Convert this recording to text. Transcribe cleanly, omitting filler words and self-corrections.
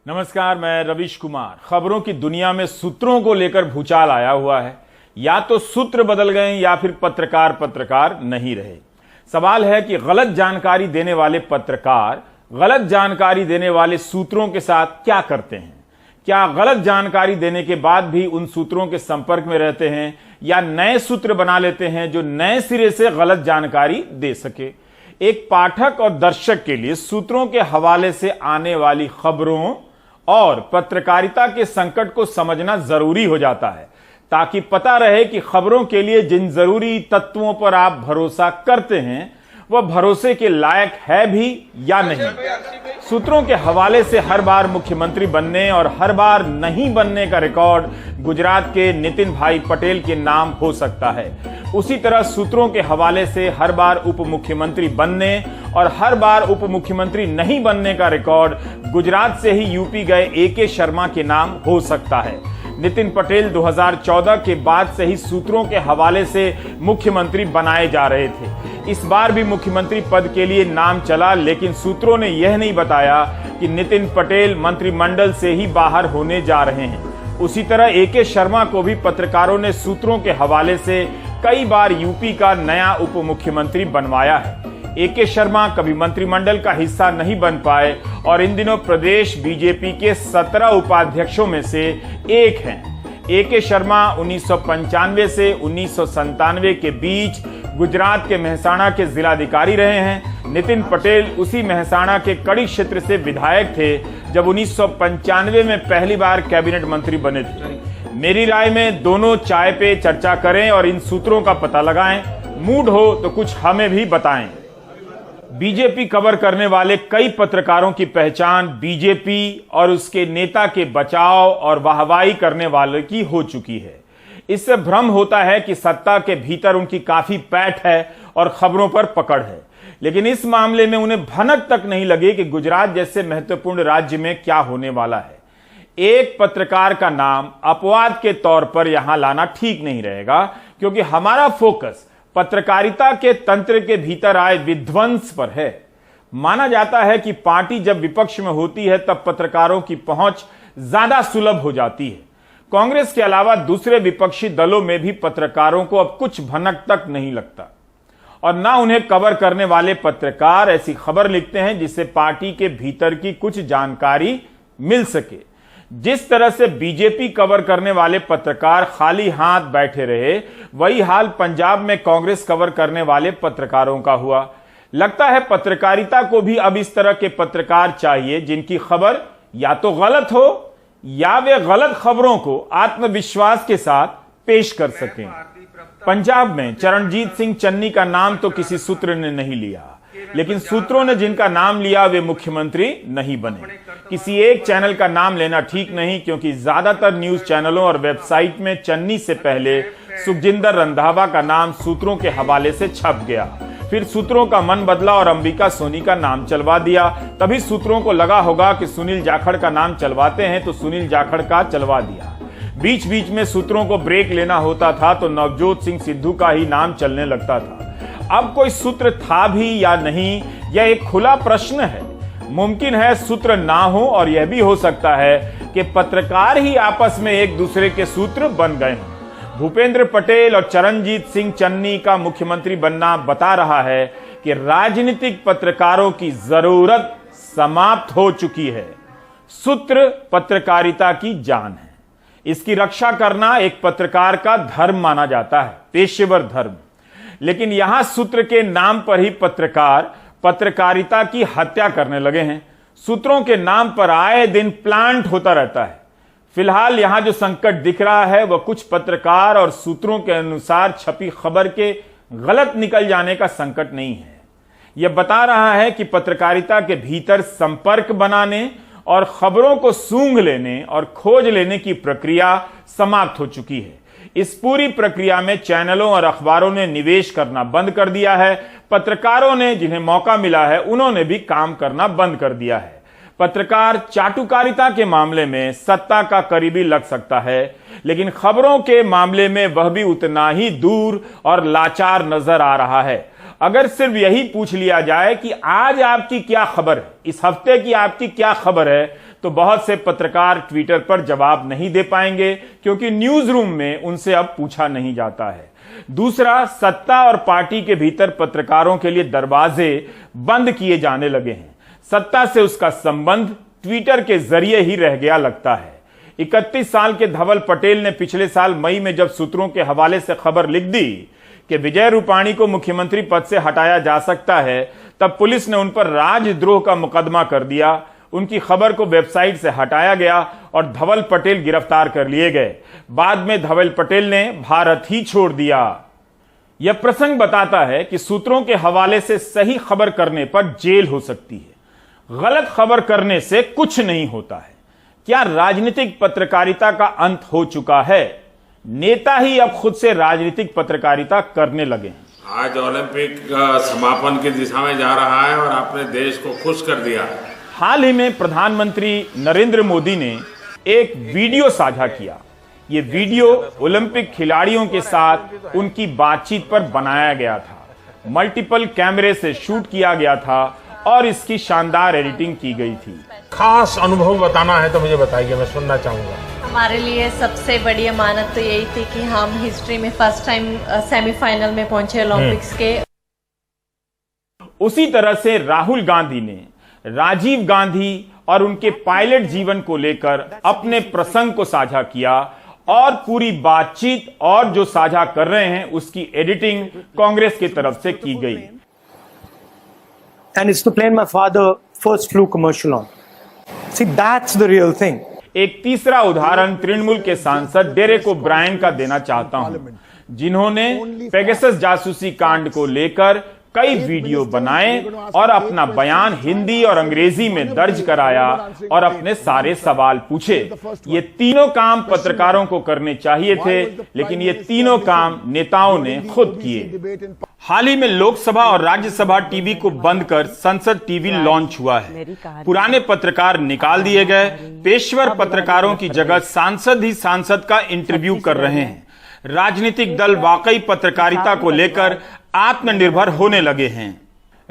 नमस्कार, मैं रविश कुमार। खबरों की दुनिया में सूत्रों को लेकर भूचाल आया हुआ है। या तो सूत्र बदल गए या फिर पत्रकार नहीं रहे। सवाल है कि गलत जानकारी देने वाले पत्रकार गलत जानकारी देने वाले सूत्रों के साथ क्या करते हैं। क्या गलत जानकारी देने के बाद भी उन सूत्रों के संपर्क में रहते हैं या नए सूत्र बना लेते हैं जो नए सिरे से गलत जानकारी दे सके। एक पाठक और दर्शक के लिए सूत्रों के हवाले से आने वाली खबरों और पत्रकारिता के संकट को समझना जरूरी हो जाता है, ताकि पता रहे कि खबरों के लिए जिन जरूरी तत्वों पर आप भरोसा करते हैं वह भरोसे के लायक है भी या नहीं। सूत्रों के हवाले से हर बार मुख्यमंत्री बनने और हर बार नहीं बनने का रिकॉर्ड गुजरात के नितिन भाई पटेल के नाम हो सकता है। उसी तरह सूत्रों के हवाले से हर बार उप मुख्यमंत्री बनने और हर बार उप मुख्यमंत्री नहीं बनने का रिकॉर्ड गुजरात से ही यूपी गए AK शर्मा के नाम हो सकता है। नितिन पटेल 2014 के बाद से ही सूत्रों के हवाले से मुख्यमंत्री बनाए जा रहे थे। इस बार भी मुख्यमंत्री पद के लिए नाम चला, लेकिन सूत्रों ने यह नहीं बताया कि नितिन पटेल मंत्रिमंडल से ही बाहर होने जा रहे हैं। उसी तरह AK शर्मा को भी पत्रकारों ने सूत्रों के हवाले से कई बार यूपी का नया उप मुख्यमंत्री बनवाया है। AK शर्मा कभी मंत्रिमंडल का हिस्सा नहीं बन पाए और इन दिनों प्रदेश बीजेपी के 17 उपाध्यक्षों में से एक हैं। AK शर्मा 1995 से 1997 के बीच गुजरात के मेहसाणा के जिलाधिकारी रहे हैं। नितिन पटेल उसी मेहसाणा के कड़ी क्षेत्र से विधायक थे जब 1995 में पहली बार कैबिनेट मंत्री बने थे। मेरी राय में दोनों चाय पे चर्चा करें और इन सूत्रों का पता लगाएं। मूड हो तो कुछ हमें भी बताएं। बीजेपी कवर करने वाले कई पत्रकारों की पहचान बीजेपी और उसके नेता के बचाव और वाहवाही करने वाले की हो चुकी है। इससे भ्रम होता है कि सत्ता के भीतर उनकी काफी पैठ है और खबरों पर पकड़ है, लेकिन इस मामले में उन्हें भनक तक नहीं लगे कि गुजरात जैसे महत्वपूर्ण राज्य में क्या होने वाला है। एक पत्रकार का नाम अपवाद के तौर पर यहां लाना ठीक नहीं रहेगा, क्योंकि हमारा फोकस पत्रकारिता के तंत्र के भीतर आए विध्वंस पर है। माना जाता है कि पार्टी जब विपक्ष में होती है तब पत्रकारों की पहुंच ज्यादा सुलभ हो जाती है। कांग्रेस के अलावा दूसरे विपक्षी दलों में भी पत्रकारों को अब कुछ भनक तक नहीं लगता और ना उन्हें कवर करने वाले पत्रकार ऐसी खबर लिखते हैं जिससे पार्टी के भीतर की कुछ जानकारी मिल सके। जिस तरह से बीजेपी कवर करने वाले पत्रकार खाली हाथ बैठे रहे, वही हाल पंजाब में कांग्रेस कवर करने वाले पत्रकारों का हुआ। लगता है पत्रकारिता को भी अब इस तरह के पत्रकार चाहिए जिनकी खबर या तो गलत हो या वे गलत खबरों को आत्मविश्वास के साथ पेश कर सकें। पंजाब में चरणजीत सिंह चन्नी का नाम तो किसी सूत्र ने नहीं लिया, लेकिन सूत्रों ने जिनका नाम लिया वे मुख्यमंत्री नहीं बने। किसी एक चैनल का नाम लेना ठीक नहीं, क्योंकि ज्यादातर न्यूज चैनलों और वेबसाइट में चन्नी से पहले सुखजिंदर रंधावा का नाम सूत्रों के हवाले से छप गया। फिर सूत्रों का मन बदला और अंबिका सोनी का नाम चलवा दिया। तभी सूत्रों को लगा होगा कि सुनील जाखड़ का नाम चलवाते हैं, तो सुनील जाखड़ का चलवा दिया। बीच बीच में सूत्रों को ब्रेक लेना होता था तो नवजोत सिंह सिद्धू का ही नाम चलने लगता था। अब कोई सूत्र था भी या नहीं, यह एक खुला प्रश्न है। मुमकिन है सूत्र ना हो और यह भी हो सकता है कि पत्रकार ही आपस में एक दूसरे के सूत्र बन गए हों। भूपेंद्र पटेल और चरणजीत सिंह चन्नी का मुख्यमंत्री बनना बता रहा है कि राजनीतिक पत्रकारों की जरूरत समाप्त हो चुकी है। सूत्र पत्रकारिता की जान है। इसकी रक्षा करना एक पत्रकार का धर्म माना जाता है, पेशेवर धर्म। लेकिन यहां सूत्र के नाम पर ही पत्रकार पत्रकारिता की हत्या करने लगे हैं। सूत्रों के नाम पर आए दिन प्लांट होता रहता है। फिलहाल यहां जो संकट दिख रहा है वह कुछ पत्रकार और सूत्रों के अनुसार छपी खबर के गलत निकल जाने का संकट नहीं है। यह बता रहा है कि पत्रकारिता के भीतर संपर्क बनाने और खबरों को सूंघ लेने और खोज लेने की प्रक्रिया समाप्त हो चुकी है। इस पूरी प्रक्रिया में चैनलों और अखबारों ने निवेश करना बंद कर दिया है। पत्रकारों ने जिन्हें मौका मिला है उन्होंने भी काम करना बंद कर दिया है। पत्रकार चाटुकारिता के मामले में सत्ता का करीबी लग सकता है, लेकिन खबरों के मामले में वह भी उतना ही दूर और लाचार नजर आ रहा है। अगर सिर्फ यही पूछ लिया जाए कि आज आपकी क्या खबर है, इस हफ्ते की आपकी क्या खबर है, तो बहुत से पत्रकार ट्विटर पर जवाब नहीं दे पाएंगे, क्योंकि न्यूज रूम में उनसे अब पूछा नहीं जाता है। दूसरा, सत्ता और पार्टी के भीतर पत्रकारों के लिए दरवाजे बंद किए जाने लगे हैं। सत्ता से उसका संबंध ट्विटर के जरिए ही रह गया लगता है। 31 साल के धवल पटेल ने पिछले साल मई में जब सूत्रों के हवाले से खबर लिख दी कि विजय रूपाणी को मुख्यमंत्री पद से हटाया जा सकता है, तब पुलिस ने उन पर राजद्रोह का मुकदमा कर दिया। उनकी खबर को वेबसाइट से हटाया गया और धवल पटेल गिरफ्तार कर लिए गए। बाद में धवल पटेल ने भारत ही छोड़ दिया। यह प्रसंग बताता है कि सूत्रों के हवाले से सही खबर करने पर जेल हो सकती है, गलत खबर करने से कुछ नहीं होता है। क्या राजनीतिक पत्रकारिता का अंत हो चुका है? नेता ही अब खुद से राजनीतिक पत्रकारिता करने लगे हैं। आज ओलंपिक समापन की दिशा में जा रहा है और आपने देश को खुश कर दिया है। हाल ही में प्रधानमंत्री नरेंद्र मोदी ने एक वीडियो साझा किया। ये वीडियो ओलंपिक खिलाड़ियों के साथ उनकी बातचीत पर बनाया गया था। मल्टीपल कैमरे से शूट किया गया था और इसकी शानदार एडिटिंग की गई थी। खास अनुभव बताना है तो मुझे बताइए, मैं सुनना चाहूंगा। हमारे लिए सबसे बड़ी अमानत तो यही थी कि हम हिस्ट्री में फर्स्ट टाइम सेमीफाइनल में पहुंचे ओलंपिक्स के। उसी तरह से राहुल गांधी ने राजीव गांधी और उनके पायलट जीवन को लेकर अपने प्रसंग को साझा किया और पूरी बातचीत और जो साझा कर रहे हैं उसकी एडिटिंग कांग्रेस की तरफ से की गई। And it's the plane my father first flew commercial on. See, that's the real thing. एक तीसरा उदाहरण तृणमूल के सांसद डेरेक ओब्रायन का देना चाहता हूं, जिन्होंने पेगासस जासूसी कांड को लेकर कई वीडियो बनाए और अपना बयान हिंदी और अंग्रेजी में दर्ज कराया और अपने सारे सवाल पूछे। ये तीनों काम पत्रकारों को करने चाहिए थे, लेकिन ये तीनों काम नेताओं ने खुद किए। हाल ही में लोकसभा और राज्यसभा टीवी को बंद कर संसद टीवी लॉन्च हुआ है। पुराने पत्रकार निकाल दिए गए। पेशेवर पत्रकारों की जगह सांसद ही सांसद का इंटरव्यू कर रहे हैं। राजनीतिक दल वाकई पत्रकारिता को लेकर आत्मनिर्भर होने लगे हैं।